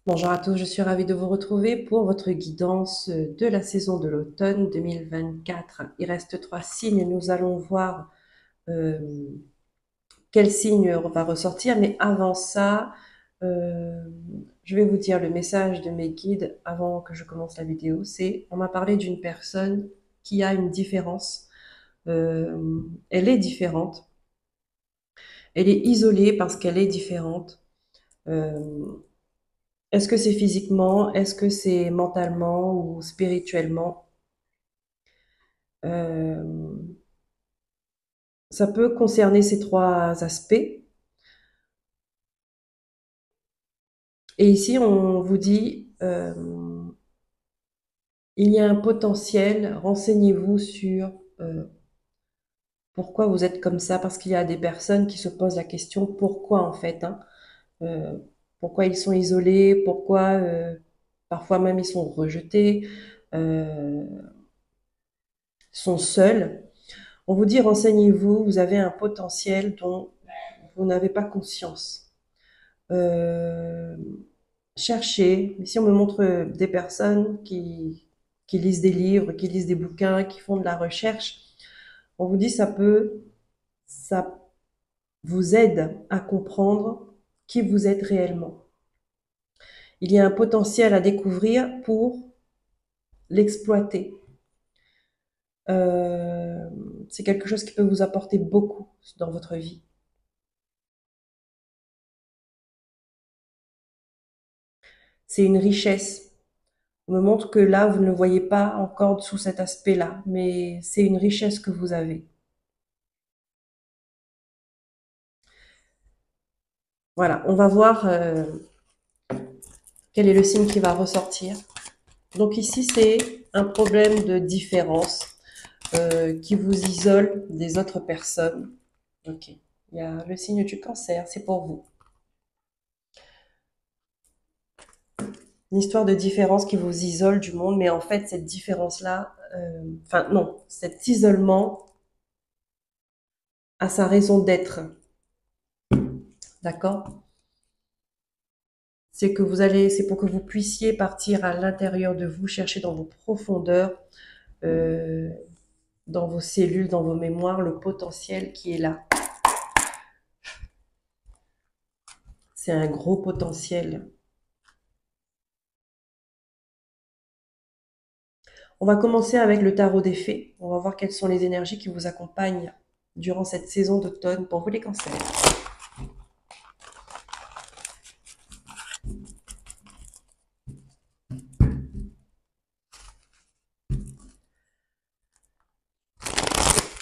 Bonjour à tous, je suis ravie de vous retrouver pour votre guidance de la saison de l'automne 2024. Il reste 3 signes et nous allons voir euh, quel signe va ressortir. Mais avant ça, euh, je vais vous dire le message de mes guides avant que je commence la vidéo. C'est, on m'a parlé d'une personne qui a une différence. Elle est différente. Elle est isolée parce qu'elle est différente. Euh, Est-ce que c'est physiquement? Est-ce que c'est mentalement ou spirituellement? Euh, Ça peut concerner ces trois aspects. Et ici, on vous dit, il y a un potentiel, renseignez-vous sur pourquoi vous êtes comme ça, parce qu'il y a des personnes qui se posent la question pourquoi en fait, hein, euh, pourquoi ils sont isolés, pourquoi parfois même ils sont rejetés, euh, sont seuls. On vous dit renseignez-vous, vous avez un potentiel dont vous n'avez pas conscience. Euh, Cherchez. Ici, on me montre des personnes qui lisent des livres, qui lisent des bouquins, qui font de la recherche. On vous dit ça vous aide à comprendre qui vous êtes réellement. Il y a un potentiel à découvrir pour l'exploiter. Euh, c'est quelque chose qui peut vous apporter beaucoup dans votre vie. C'est une richesse. On me montre que là, vous ne le voyez pas encore sous cet aspect-là, mais c'est une richesse que vous avez. Voilà, on va voir quel est le signe qui va ressortir. Donc ici, c'est un problème de différence qui vous isole des autres personnes. Ok, il y a le signe du cancer, c'est pour vous. Une histoire de différence qui vous isole du monde, mais en fait, cette différence-là, enfin non, cet isolement a sa raison d'être, d'accord? C'est pour que vous puissiez partir à l'intérieur de vous, chercher dans vos profondeurs, euh, dans vos cellules, dans vos mémoires, le potentiel qui est là. C'est un gros potentiel. On va commencer avec le tarot des fées. On va voir quelles sont les énergies qui vous accompagnent durant cette saison d'automne pour vous les cancers.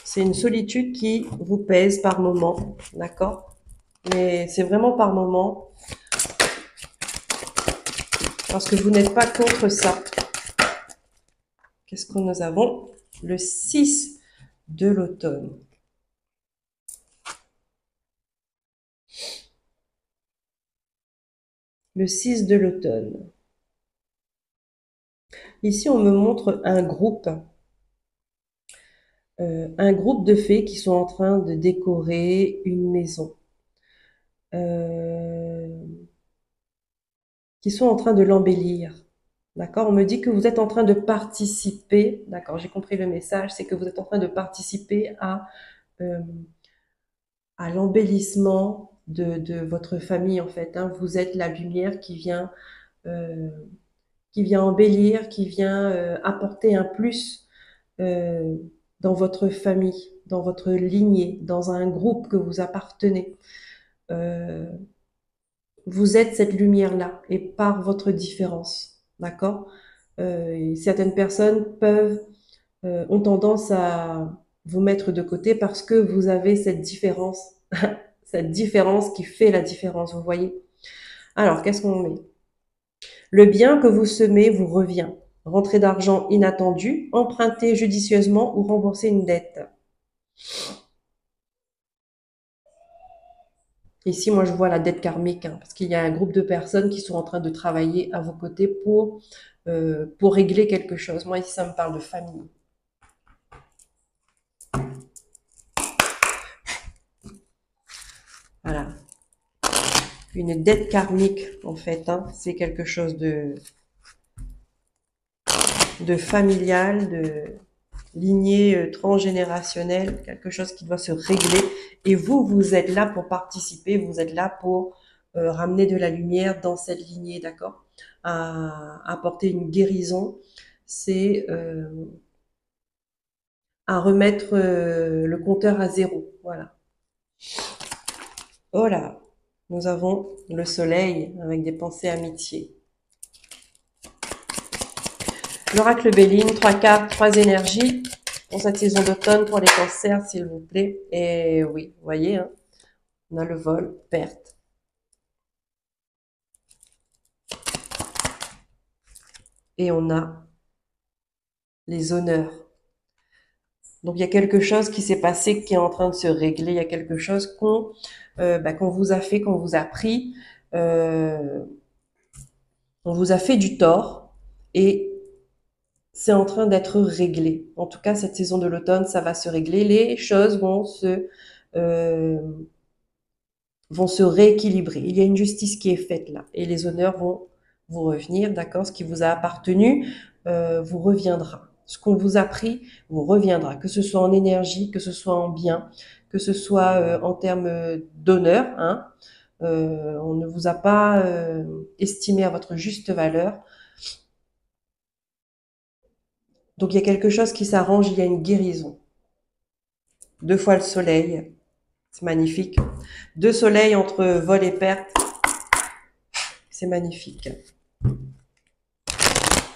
C'est une solitude qui vous pèse par moment, d'accord? Mais c'est vraiment par moment, parce que vous n'êtes pas contre ça. Qu'est-ce que nous avons? Le 6 de l'automne. Le 6 de l'automne. Ici, on me montre un groupe de fées qui sont en train de décorer une maison, euh, qui sont en train de l'embellir. D'accord? On me dit que vous êtes en train de participer. D'accord, j'ai compris le message. C'est que vous êtes en train de participer euh, à l'embellissement de votre famille, en fait, hein. Vous êtes la lumière euh, qui vient embellir, qui vient apporter un plus euh, dans votre famille, dans votre lignée, dans un groupe que vous appartenez. Euh, vous êtes cette lumière-là et par votre différence, d'accord? Certaines personnes ont tendance à vous mettre de côté parce que vous avez cette différence, cette différence qui fait la différence, vous voyez? Alors, qu'est-ce qu'on met? Le bien que vous semez vous revient. Rentrée d'argent inattendue, emprunter judicieusement ou rembourser une dette. Ici, moi, je vois la dette karmique, hein, parce qu'il y a un groupe de personnes qui sont en train de travailler à vos côtés pour régler quelque chose. Moi, ici, ça me parle de famille. Voilà. une dette karmique, en fait. Hein. C'est quelque chose de familial, de lignée transgénérationnelle, quelque chose qui doit se régler. Et vous, vous êtes là pour participer, vous êtes là pour ramener de la lumière dans cette lignée, d'accord, à apporter une guérison. C'est à remettre le compteur à zéro. Voilà. Oh là, nous avons le soleil avec des pensées amitié. L'oracle Béline, 3 cartes, 3 énergies pour cette saison d'automne pour les cancers, s'il vous plaît. Et oui, vous voyez, hein, on a le vol, perte. Et on a les honneurs. Donc il y a quelque chose qui s'est passé, qui est en train de se régler. Il y a quelque chose qu'on vous a fait, qu'on vous a pris. On vous a fait du tort. Et c'est en train d'être réglé. En tout cas, cette saison de l'automne, ça va se régler. Les choses vont se rééquilibrer. Il y a une justice qui est faite là. Et les honneurs vont vous revenir, d'accord? Ce qui vous a appartenu vous reviendra. Ce qu'on vous a pris vous reviendra, que ce soit en énergie, que ce soit en bien, que ce soit en termes d'honneur. Hein. On ne vous a pas estimé à votre juste valeur. Donc il y a quelque chose qui s'arrange, il y a une guérison. 2 fois le soleil, c'est magnifique. 2 soleils entre vol et perte, c'est magnifique.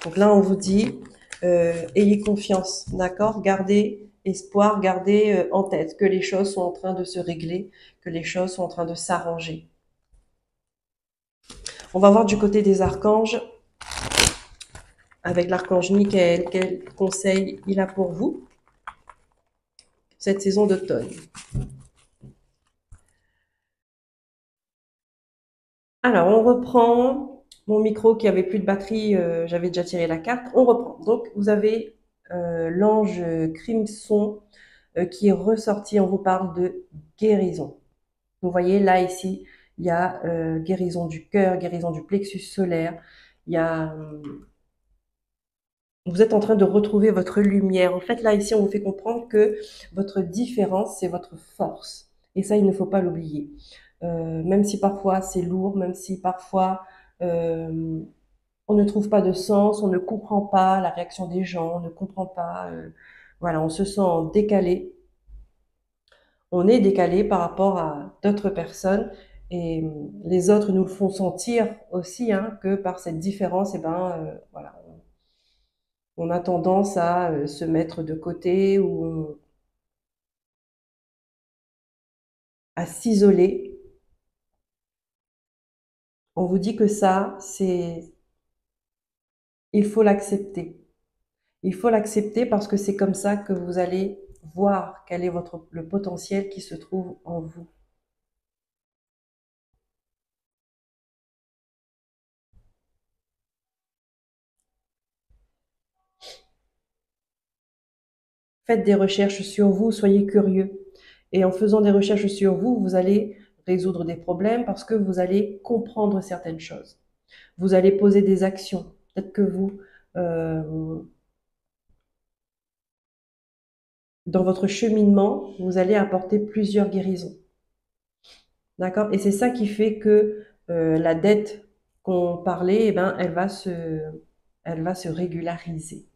Donc là, on vous dit, ayez confiance, d'accord? Gardez espoir, gardez en tête que les choses sont en train de se régler, que les choses sont en train de s'arranger. On va voir du côté des archanges, avec l'archange Michael, quel conseil il a pour vous cette saison d'automne. Alors, on reprend mon micro qui avait plus de batterie, j'avais déjà tiré la carte. On reprend. Donc, vous avez l'ange Crimson qui est ressorti. On vous parle de guérison. Vous voyez, là, ici, il y a guérison du cœur, guérison du plexus solaire. Il y a... vous êtes en train de retrouver votre lumière. En fait, là, ici, on vous fait comprendre que votre différence, c'est votre force. Et ça, il ne faut pas l'oublier. Même si parfois c'est lourd, même si parfois on ne trouve pas de sens, on ne comprend pas la réaction des gens, on ne comprend pas, voilà, on se sent décalé. On est décalé par rapport à d'autres personnes et les autres nous le font sentir aussi, hein, que par cette différence, et voilà, on a tendance à se mettre de côté ou à s'isoler. On vous dit que ça, il faut l'accepter. Il faut l'accepter parce que c'est comme ça que vous allez voir quel est le potentiel qui se trouve en vous. Faites des recherches sur vous, soyez curieux. Et en faisant des recherches sur vous, vous allez résoudre des problèmes parce que vous allez comprendre certaines choses. Vous allez poser des actions. Peut-être que vous, dans votre cheminement, vous allez apporter plusieurs guérisons. D'accord? Et c'est ça qui fait que la dette qu'on parlait, elle va se régulariser.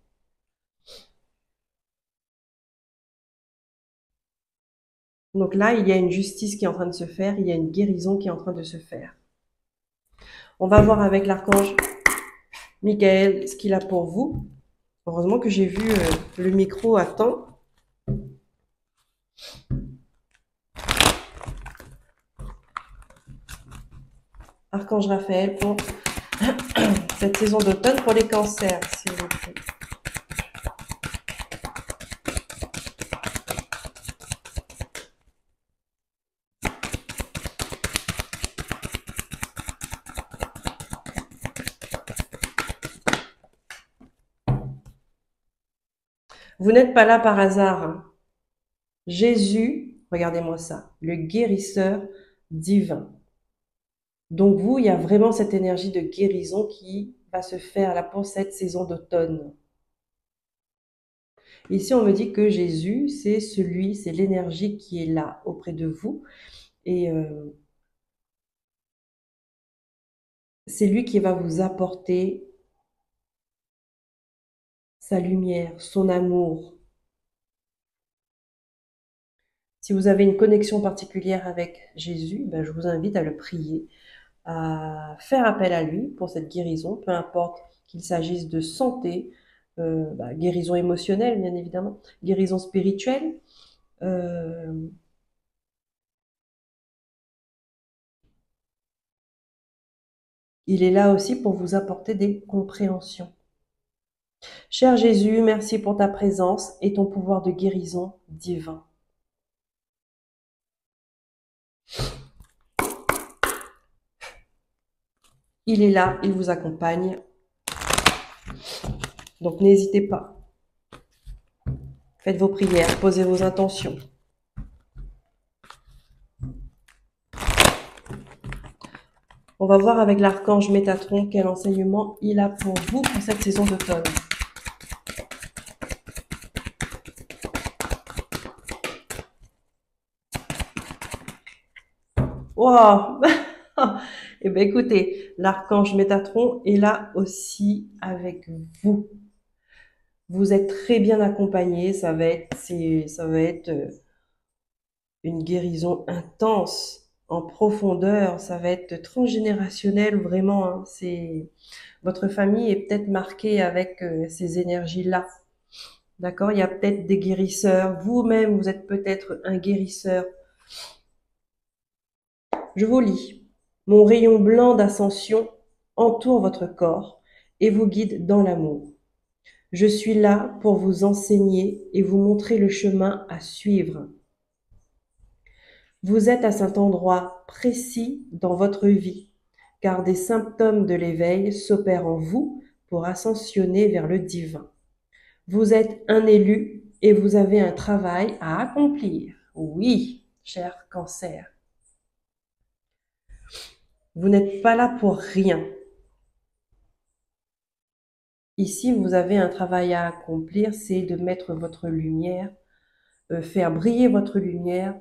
Donc là, il y a une justice qui est en train de se faire, il y a une guérison qui est en train de se faire. On va voir avec l'archange Michael ce qu'il a pour vous. Heureusement que j'ai vu le micro à temps. Archange Raphaël pour cette saison d'automne pour les cancers, s'il vous plaît. Vous n'êtes pas là par hasard. Hein. Jésus, regardez-moi ça, le guérisseur divin. Donc vous, il y a vraiment cette énergie de guérison qui va se faire là pour cette saison d'automne. Ici, on me dit que Jésus, c'est l'énergie qui est là auprès de vous. Et c'est lui qui va vous apporter sa lumière, son amour. Si vous avez une connexion particulière avec Jésus, ben, je vous invite à le prier, à faire appel à lui pour cette guérison, peu importe qu'il s'agisse de santé, guérison émotionnelle bien évidemment, guérison spirituelle. euh, il est là aussi pour vous apporter des compréhensions. Cher Jésus, merci pour ta présence et ton pouvoir de guérison divin. Il est là, il vous accompagne. Donc n'hésitez pas. Faites vos prières, posez vos intentions. On va voir avec l'archange Métatron quel enseignement il a pour vous pour cette saison d'automne. Wow. Eh bien écoutez, l'archange Métatron est là aussi avec vous. Vous êtes très bien accompagné, ça va être une guérison intense, en profondeur, ça va être transgénérationnel vraiment, hein. Votre famille est peut-être marquée avec ces énergies-là. D'accord? Il y a peut-être des guérisseurs. Vous-même, vous êtes peut-être un guérisseur. Je vous lis. Mon rayon blanc d'ascension entoure votre corps et vous guide dans l'amour. Je suis là pour vous enseigner et vous montrer le chemin à suivre. Vous êtes à cet endroit précis dans votre vie, car des symptômes de l'éveil s'opèrent en vous pour ascensionner vers le divin. Vous êtes un élu et vous avez un travail à accomplir. Oui, cher cancer. Vous n'êtes pas là pour rien. Ici, vous avez un travail à accomplir, c'est de mettre votre lumière, faire briller votre lumière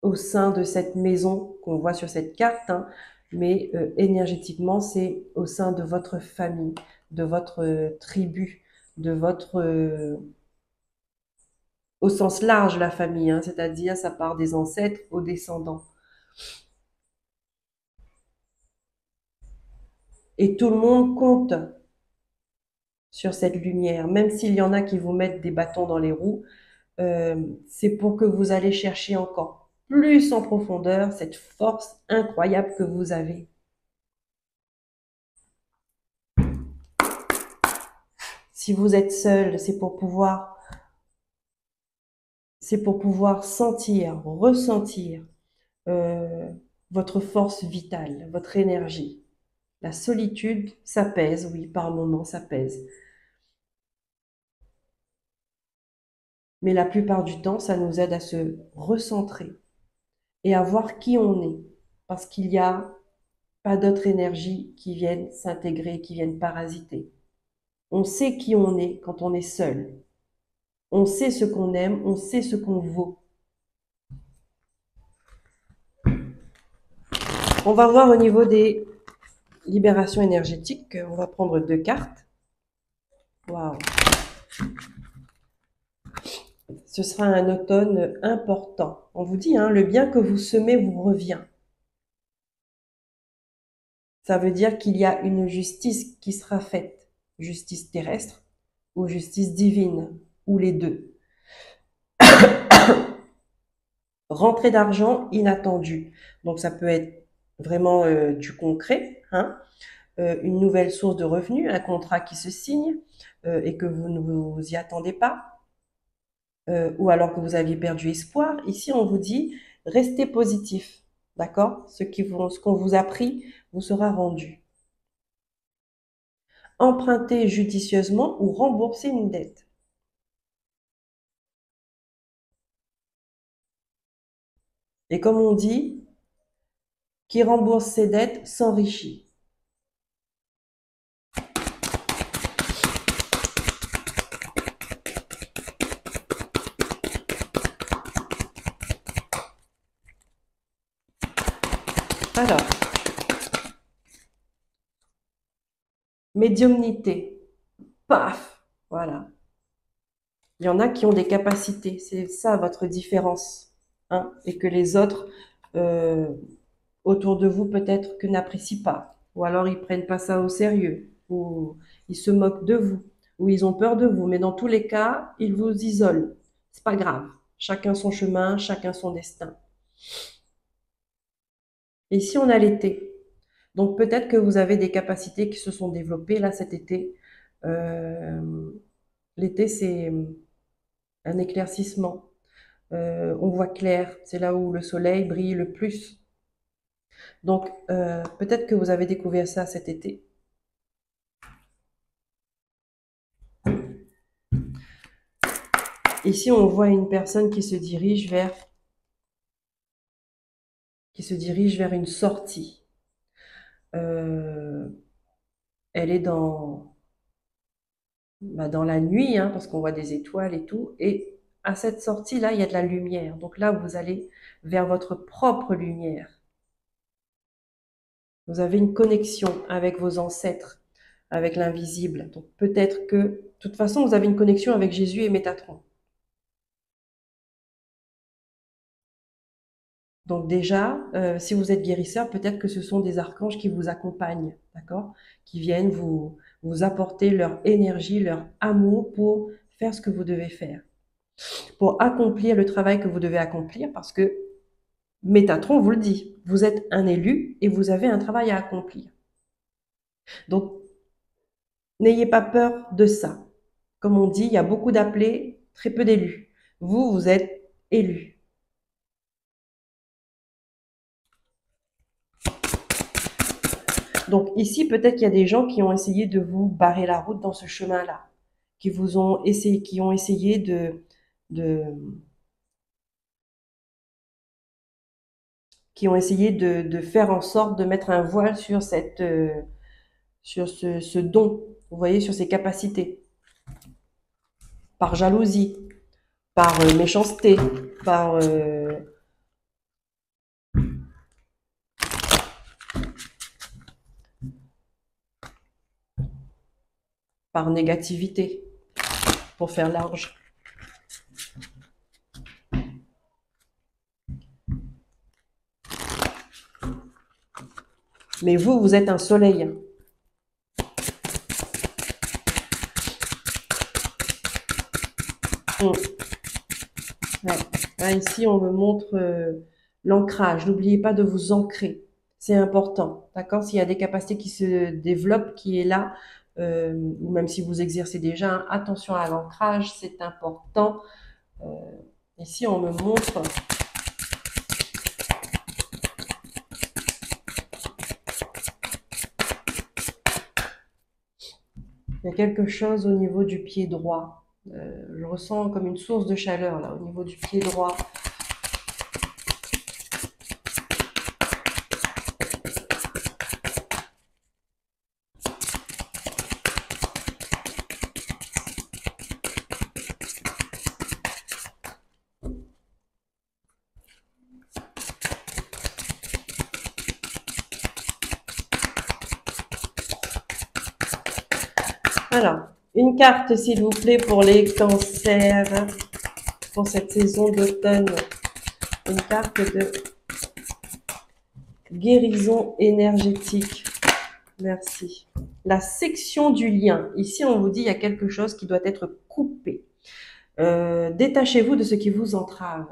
au sein de cette maison qu'on voit sur cette carte, hein, mais énergétiquement, c'est au sein de votre famille, de votre tribu, de votre, au sens large, la famille, hein, c'est-à-dire ça part des ancêtres aux descendants. Et tout le monde compte sur cette lumière, même s'il y en a qui vous mettent des bâtons dans les roues, c'est pour que vous allez chercher encore plus en profondeur cette force incroyable que vous avez. Si vous êtes seul, c'est pour pouvoir sentir, ressentir euh, votre force vitale, votre énergie. La solitude, ça pèse, oui, par moments, ça pèse. Mais la plupart du temps, ça nous aide à se recentrer et à voir qui on est. Parce qu'il n'y a pas d'autres énergies qui viennent s'intégrer, qui viennent parasiter. On sait qui on est quand on est seul. On sait ce qu'on aime, on sait ce qu'on vaut. On va voir au niveau des libérations énergétiques. On va prendre 2 cartes. Waouh! Ce sera un automne important. On vous dit, hein, le bien que vous semez vous revient. Ça veut dire qu'il y a une justice qui sera faite. Justice terrestre ou justice divine, ou les deux. Rentrée d'argent inattendue. Donc ça peut être vraiment du concret, hein, une nouvelle source de revenus, un contrat qui se signe et que vous ne vous y attendez pas, ou alors que vous aviez perdu espoir. Ici, on vous dit, restez positif, d'accord? Ce qu'on vous a pris vous sera rendu. Empruntez judicieusement ou remboursez une dette. Et comme on dit, qui rembourse ses dettes, s'enrichit. Alors, médiumnité, paf, voilà. Il y en a qui ont des capacités, c'est ça votre différence, hein, et que les autres euh, autour de vous peut-être que n'apprécient pas, ou alors ils prennent pas ça au sérieux, ou ils se moquent de vous, ou ils ont peur de vous. Mais dans tous les cas, ils vous isolent. C'est pas grave. Chacun son chemin, chacun son destin. Et ici, on a l'été. Donc peut-être que vous avez des capacités qui se sont développées là cet été. Euh, L'été, c'est un éclaircissement. On voit clair. C'est là où le soleil brille le plus. Donc peut-être que vous avez découvert ça cet été. Ici, on voit une personne qui se dirige vers une sortie. Euh, Elle est dans la nuit, hein, parce qu'on voit des étoiles et tout. Et à cette sortie-là, il y a de la lumière. Donc là, vous allez vers votre propre lumière. Vous avez une connexion avec vos ancêtres, avec l'invisible. Donc peut-être que, de toute façon, vous avez une connexion avec Jésus et Métatron. Donc déjà, si vous êtes guérisseur, peut-être que ce sont des archanges qui vous accompagnent, d'accord? Qui viennent vous apporter leur énergie, leur amour pour faire ce que vous devez faire, pour accomplir le travail que vous devez accomplir, parce que Métatron vous le dit, vous êtes un élu et vous avez un travail à accomplir. Donc, n'ayez pas peur de ça. Comme on dit, il y a beaucoup d'appelés, très peu d'élus. Vous, vous êtes élu. Donc ici, peut-être qu'il y a des gens qui ont essayé de vous barrer la route dans ce chemin-là, qui ont essayé de, qui ont essayé de faire en sorte de mettre un voile sur sur ce don, vous voyez, sur ses capacités, par jalousie, par méchanceté, par par négativité, pour faire large. Mais vous, vous êtes un soleil. Mm. Ouais. Là, ici, on me montre l'ancrage. N'oubliez pas de vous ancrer. C'est important. D'accord? S'il y a des capacités qui se développent, qui est là, ou même si vous exercez déjà, hein, attention à l'ancrage, c'est important. Euh, Ici, on me montre il y a quelque chose au niveau du pied droit. Je ressens comme une source de chaleur là, au niveau du pied droit. Alors, une carte, s'il vous plaît, pour les cancers, pour cette saison d'automne. Une carte de guérison énergétique. Merci. La section du lien. Ici, on vous dit il y a quelque chose qui doit être coupé. Détachez-vous de ce qui vous entrave.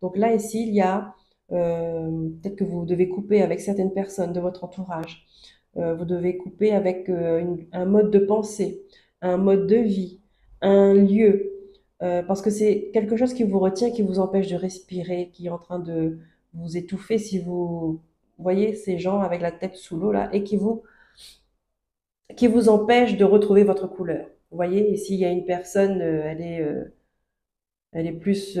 Donc là, ici, il y a peut-être que vous devez couper avec certaines personnes de votre entourage. Vous devez couper avec un mode de pensée, un mode de vie, un lieu, parce que c'est quelque chose qui vous retient, qui vous empêche de respirer, qui est en train de vous étouffer si vous voyez ces gens avec la tête sous l'eau là, et qui vous empêche de retrouver votre couleur. Vous voyez, ici il y a une personne, elle est plus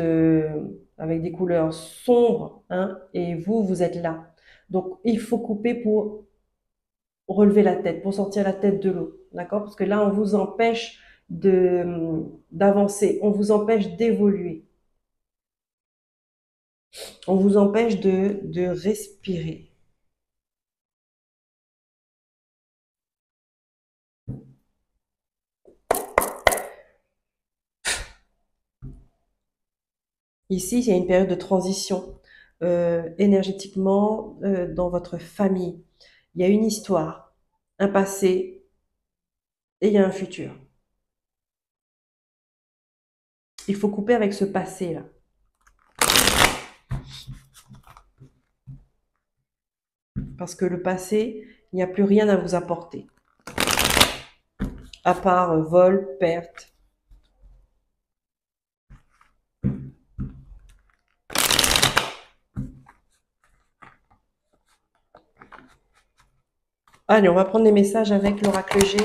avec des couleurs sombres, hein, et vous, vous êtes là. Donc, il faut couper pour relever la tête, pour sortir la tête de l'eau. D'accord? Parce que là, on vous empêche d'avancer, on vous empêche d'évoluer, on vous empêche de respirer. Ici, il y a une période de transition énergétiquement dans votre famille. Il y a une histoire, un passé et il y a un futur. Il faut couper avec ce passé-là. Parce que le passé, il n'y a plus rien à vous apporter. À part vol, perte. Allez, on va prendre les messages avec l'oracle G.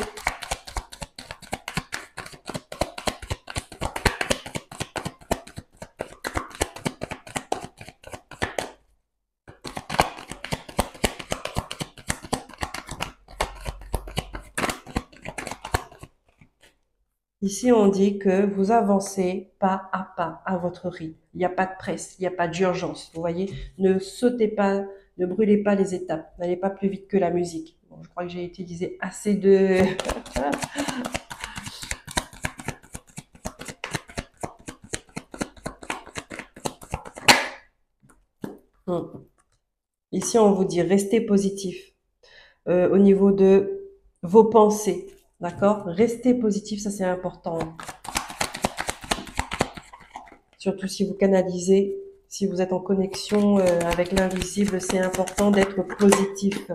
Ici, on dit que vous avancez pas à votre rythme. Il n'y a pas de presse, il n'y a pas d'urgence. Vous voyez, ne sautez pas, ne brûlez pas les étapes. N'allez pas plus vite que la musique. Bon, je crois que j'ai utilisé assez de... Ici, on vous dit restez positif au niveau de vos pensées. D'accord? Restez positif, ça c'est important. Surtout si vous canalisez, si vous êtes en connexion avec l'invisible, c'est important d'être positif.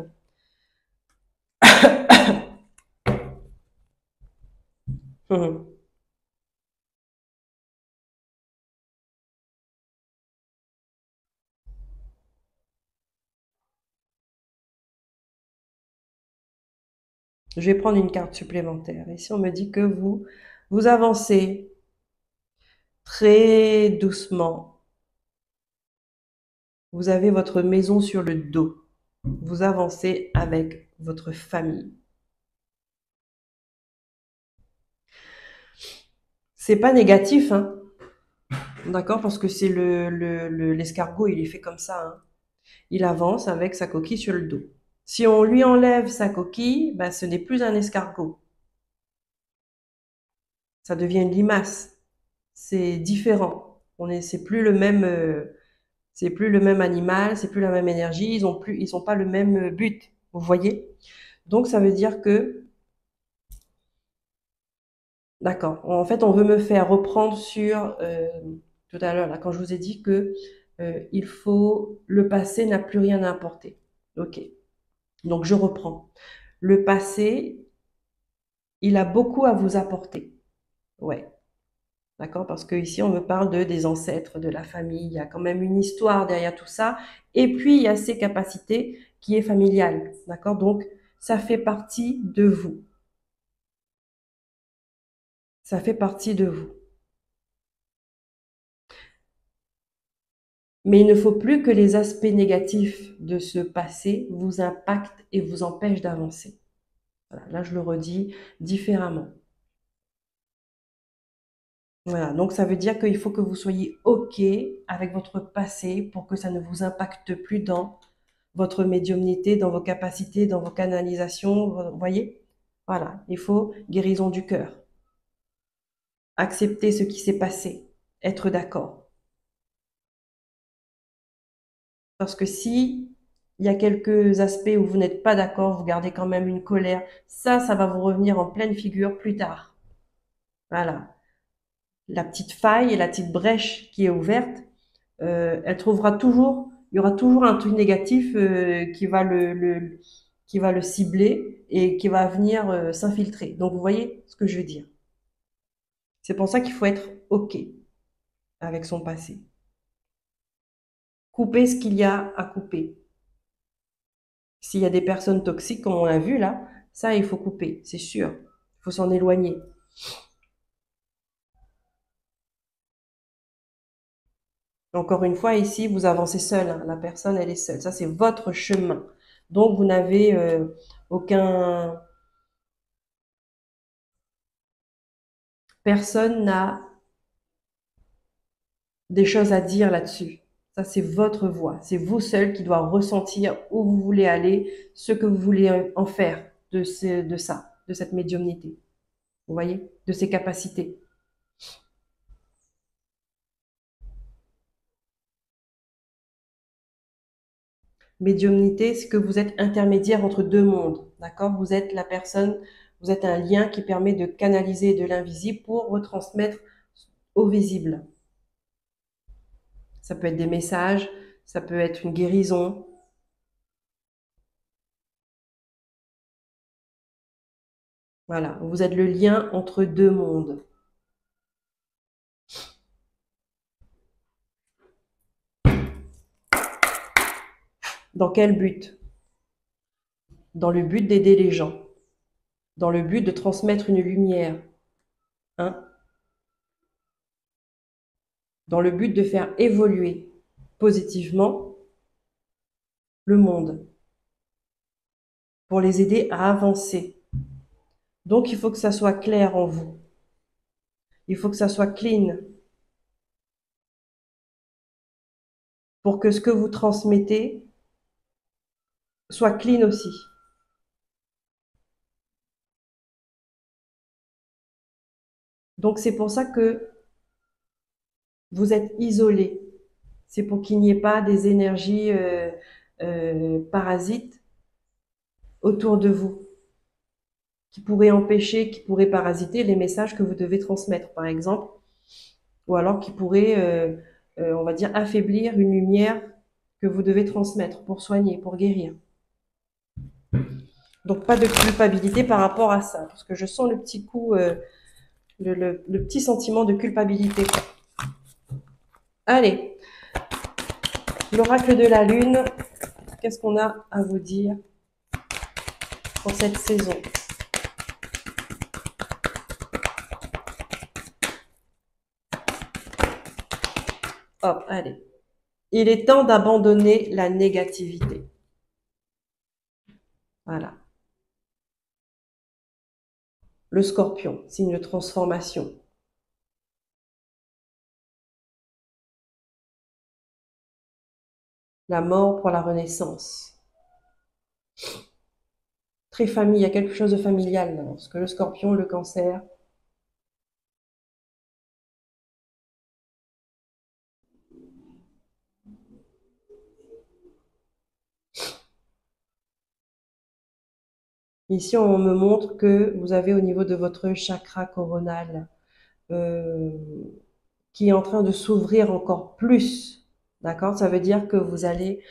Je vais prendre une carte supplémentaire. Ici, on me dit que vous avancez très doucement. Vous avez votre maison sur le dos. Vous avancez avec votre famille. C'est pas négatif, hein. D'accord? Parce que c'est l'escargot, il est fait comme ça, hein. Il avance avec sa coquille sur le dos. Si on lui enlève sa coquille, bah, ce n'est plus un escargot. Ça devient une limace. C'est différent. C'est plus le même, c'est plus le même animal, c'est plus la même énergie. Ils sont pas le même but. Vous voyez? Donc ça veut dire que, d'accord. En fait, on veut me faire reprendre sur tout à l'heure là quand je vous ai dit que il faut le passé n'a plus rien à apporter. Ok. Donc je reprends. Le passé, il a beaucoup à vous apporter. Ouais. D'accord? Parce que ici, on me parle des ancêtres, de la famille. Il y a quand même une histoire derrière tout ça. Et puis, il y a ces capacités qui est familiale. D'accord? Donc, ça fait partie de vous. Ça fait partie de vous. Mais il ne faut plus que les aspects négatifs de ce passé vous impactent et vous empêchent d'avancer. Voilà, là, je le redis différemment. Voilà, donc ça veut dire qu'il faut que vous soyez OK avec votre passé pour que ça ne vous impacte plus dans votre médiumnité, dans vos capacités, dans vos canalisations, vous voyez? Voilà, il faut guérison du cœur. Accepter ce qui s'est passé, être d'accord. Parce que si il y a quelques aspects où vous n'êtes pas d'accord, vous gardez quand même une colère, ça va vous revenir en pleine figure plus tard. Voilà. La petite faille et la petite brèche qui est ouverte, elle trouvera toujours, il y aura toujours un truc négatif qui va le cibler et qui va venir s'infiltrer. Donc vous voyez ce que je veux dire. C'est pour ça qu'il faut être OK avec son passé. Couper ce qu'il y a à couper. S'il y a des personnes toxiques, comme on l'a vu là, ça il faut couper, c'est sûr. Il faut s'en éloigner. Encore une fois, ici, vous avancez seul, hein. La personne, elle est seule. Ça, c'est votre chemin. Donc, vous n'avez aucun... Personne n'a des choses à dire là-dessus. Ça, c'est votre voix. C'est vous seul qui doit ressentir où vous voulez aller, ce que vous voulez en faire de ça, de cette médiumnité. Vous voyez? De ces capacités. Médiumnité, c'est que vous êtes intermédiaire entre deux mondes. D'accord? Vous êtes la personne, vous êtes un lien qui permet de canaliser de l'invisible pour retransmettre au visible. Ça peut être des messages, ça peut être une guérison. Voilà, vous êtes le lien entre deux mondes. Dans quel but? Dans le but d'aider les gens. Dans le but de transmettre une lumière. Hein? Dans le but de faire évoluer positivement le monde. Pour les aider à avancer. Donc, il faut que ça soit clair en vous. Il faut que ça soit clean. Pour que ce que vous transmettez soit clean aussi. Donc, c'est pour ça que vous êtes isolé. C'est pour qu'il n'y ait pas des énergies parasites autour de vous, qui pourraient empêcher, qui pourraient parasiter les messages que vous devez transmettre, par exemple, ou alors qui pourraient, on va dire, affaiblir une lumière que vous devez transmettre pour soigner, pour guérir. Donc, pas de culpabilité par rapport à ça, parce que je sens le petit coup, le petit sentiment de culpabilité. Allez, l'oracle de la lune, qu'est-ce qu'on a à vous dire pour cette saison? Hop, allez. Il est temps d'abandonner la négativité. Voilà. Le scorpion, signe de transformation. La mort pour la renaissance. Très famille, il y a quelque chose de familial là, parce que le scorpion, le cancer. Ici, on me montre que vous avez au niveau de votre chakra coronal euh, qui est en train de s'ouvrir encore plus. D'accord? Ça veut dire que vous allez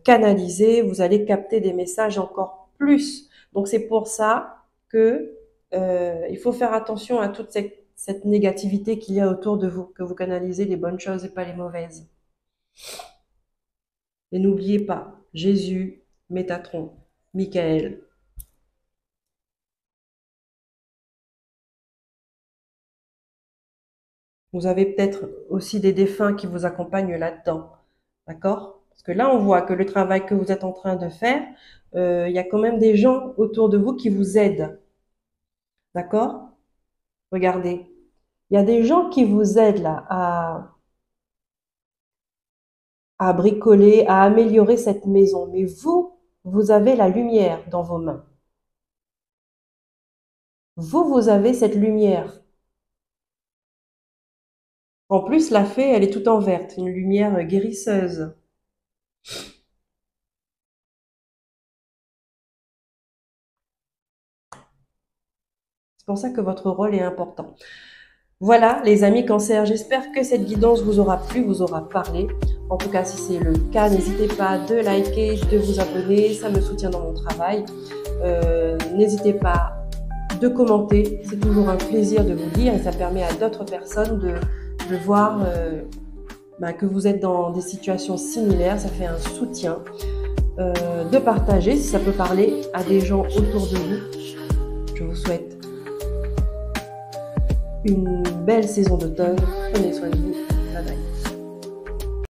canaliser, vous allez capter des messages encore plus. Donc, c'est pour ça que il faut faire attention à toute cette négativité qu'il y a autour de vous, que vous canalisez les bonnes choses et pas les mauvaises. Et n'oubliez pas, Jésus, Métatron, Michael. Vous avez peut-être aussi des défunts qui vous accompagnent là-dedans. D'accord? Parce que là, on voit que le travail que vous êtes en train de faire, il y a quand même des gens autour de vous qui vous aident. D'accord? Regardez. Il y a des gens qui vous aident là à bricoler, à améliorer cette maison. Mais vous, vous avez la lumière dans vos mains. Vous, vous avez cette lumière. En plus, la fée, elle est toute en verte, une lumière guérisseuse. C'est pour ça que votre rôle est important. Voilà, les amis Cancer, j'espère que cette guidance vous aura plu, vous aura parlé. En tout cas, si c'est le cas, n'hésitez pas de liker, de vous abonner, ça me soutient dans mon travail. N'hésitez pas de commenter, c'est toujours un plaisir de vous lire et ça permet à d'autres personnes de voir que vous êtes dans des situations similaires, ça fait un soutien. De partager, si ça peut parler à des gens autour de vous. Je vous souhaite une belle saison d'automne. Prenez soin de vous. Bye bye.